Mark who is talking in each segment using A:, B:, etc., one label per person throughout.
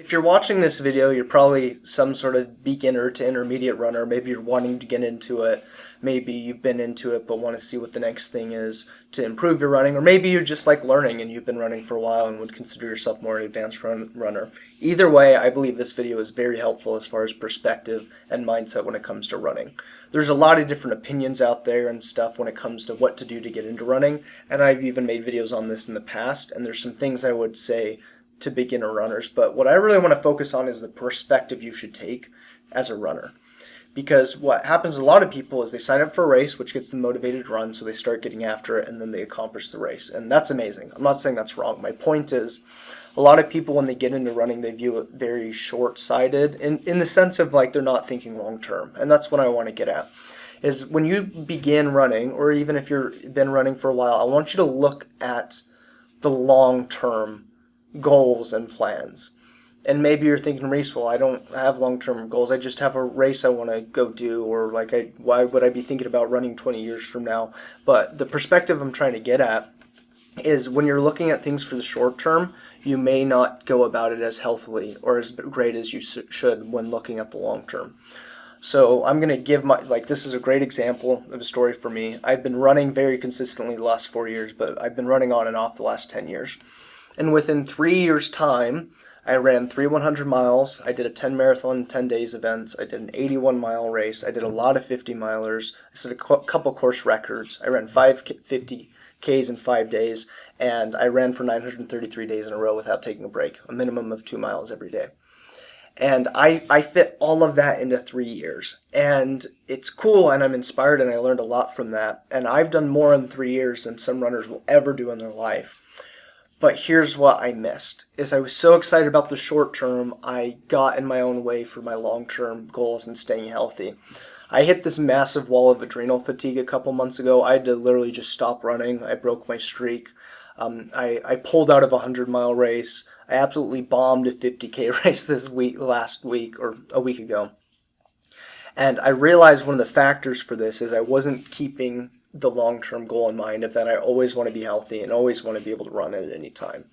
A: If you're watching this video, you're probably some sort of beginner to intermediate runner. Maybe you're wanting to get into it. Maybe you've been into it but want to see what the next thing is to improve your running. Or maybe you just like learning and you've been running for a while and would consider yourself more an advanced runner. Either way, I believe this video is very helpful as far as perspective and mindset when it comes to running. There's a lot of different opinions out there and stuff when it comes to what to do to get into running. And I've even made videos on this in the past. And there's some things I would say to beginner runners, but what I really want to focus on is the perspective you should take as a runner. Because what happens to a lot of people is they sign up for a race, which gets them motivated to run, so they start getting after it, and then they accomplish the race. And that's amazing. I'm not saying that's wrong. My point is, a lot of people, when they get into running, they view it very short-sighted, in the sense of like they're not thinking long-term. And that's what I want to get at. Is when you begin running, or even if you've been running for a while, I want you to look at the long-term goals and plans. And maybe you're thinking, Reese, well, I don't have long-term goals. I just have a race I want to go do, or why would I be thinking about running 20 years from now? But the perspective I'm trying to get at is when you're looking at things for the short term, you may not go about it as healthily or as great as you should when looking at the long term. So I'm going to give this is a great example of a story for me. I've been running very consistently the last 4 years, but I've been running on and off the last 10 years. And within 3 years' time, I ran 100 miles. I did a 10 marathon, 10 days events. I did an 81-mile race. I did a lot of 50-milers. I set a couple course records. I ran 50Ks in 5 days, and I ran for 933 days in a row without taking a break, a minimum of 2 miles every day. And I fit all of that into 3 years. And it's cool, and I'm inspired, and I learned a lot from that. And I've done more in 3 years than some runners will ever do in their life. But here's what I missed, is I was so excited about the short term, I got in my own way for my long-term goals and staying healthy. I hit this massive wall of adrenal fatigue a couple months ago. I had to literally just stop running. I broke my streak. I pulled out of a 100-mile race. I absolutely bombed a 50K race last week, or a week ago. And I realized one of the factors for this is I wasn't keeping the long-term goal in mind of that I always want to be healthy and always want to be able to run at any time.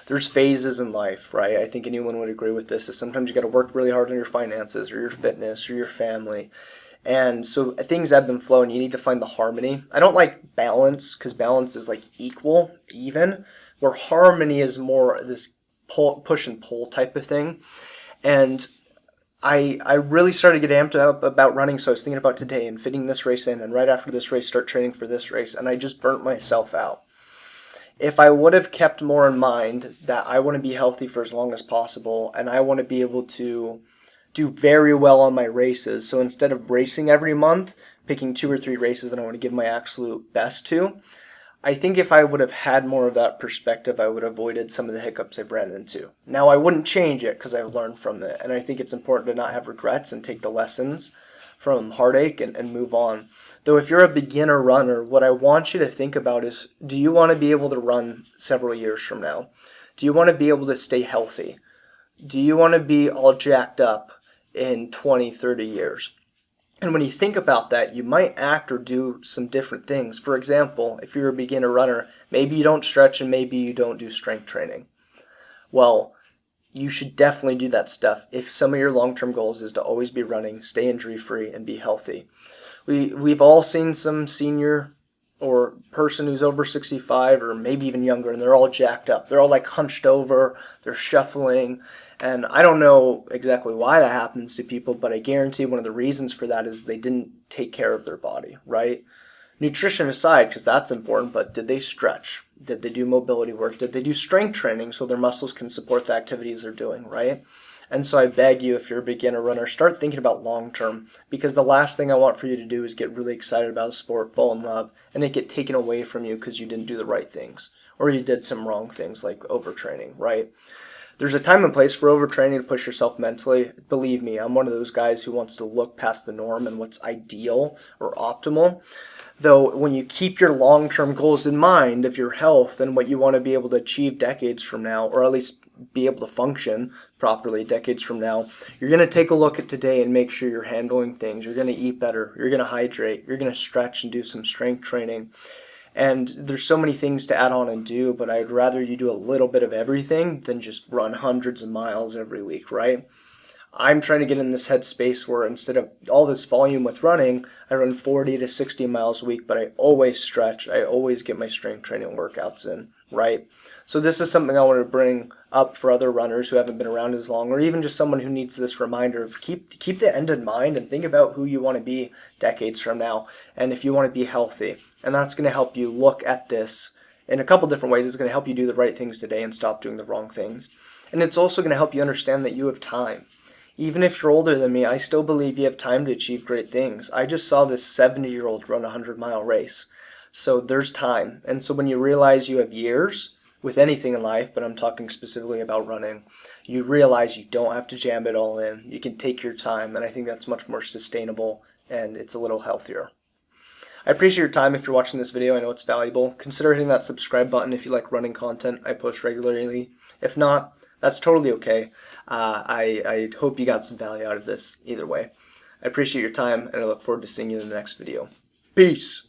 A: There's phases in life, right? I think anyone would agree with this, is sometimes you got to work really hard on your finances or your fitness or your family. And so things ebb and flow, and you need to find the harmony. I don't like balance, because balance is like equal, even, where harmony is more this push and pull type of thing. And I really started to get amped up about running, so I was thinking about today and fitting this race in, and right after this race start training for this race, and I just burnt myself out. If I would have kept more in mind that I want to be healthy for as long as possible, and I want to be able to do very well on my races, so instead of racing every month, picking 2 or 3 races that I want to give my absolute best to, I think if I would have had more of that perspective, I would have avoided some of the hiccups I've ran into. Now, I wouldn't change it because I've learned from it, and I think it's important to not have regrets and take the lessons from heartache and move on. Though if you're a beginner runner, what I want you to think about is, do you want to be able to run several years from now? Do you want to be able to stay healthy? Do you want to be all jacked up in 20, 30 years? And when you think about that, you might act or do some different things. For example, if you're a beginner runner, maybe you don't stretch and maybe you don't do strength training. Well, you should definitely do that stuff if some of your long-term goals is to always be running, stay injury-free, and be healthy. We've all seen some senior or person who's over 65 or maybe even younger, and they're all jacked up. They're all like hunched over, they're shuffling, and I don't know exactly why that happens to people, but I guarantee one of the reasons for that is they didn't take care of their body, right? Nutrition aside, because that's important, but did they stretch? Did they do mobility work? Did they do strength training so their muscles can support the activities they're doing, right? And so I beg you, if you're a beginner runner, start thinking about long term, because the last thing I want for you to do is get really excited about a sport, fall in love, and it get taken away from you because you didn't do the right things, or you did some wrong things like overtraining, right? There's a time and place for overtraining to push yourself mentally. Believe me, I'm one of those guys who wants to look past the norm and what's ideal or optimal. Though when you keep your long-term goals in mind of your health and what you want to be able to achieve decades from now, or at least be able to function properly decades from now, you're going to take a look at today and make sure you're handling things. You're going to eat better. You're going to hydrate. You're going to stretch and do some strength training. And there's so many things to add on and do, but I'd rather you do a little bit of everything than just run hundreds of miles every week, right? I'm trying to get in this headspace where instead of all this volume with running, I run 40 to 60 miles a week, but I always stretch. I always get my strength training workouts in, right? So this is something I want to bring up for other runners who haven't been around as long, or even just someone who needs this reminder of keep the end in mind and think about who you want to be decades from now, and if you want to be healthy. And that's going to help you look at this in a couple different ways. It's going to help you do the right things today and stop doing the wrong things. And it's also going to help you understand that you have time. Even if you're older than me, I still believe you have time to achieve great things. I just saw this 70-year-old run a 100-mile race. So there's time. And so when you realize you have years with anything in life, but I'm talking specifically about running, you realize you don't have to jam it all in. You can take your time, and I think that's much more sustainable, and it's a little healthier. I appreciate your time if you're watching this video. I know it's valuable. Consider hitting that subscribe button if you like running content I post regularly. If not, that's totally okay. I hope you got some value out of this either way. I appreciate your time, and I look forward to seeing you in the next video. Peace!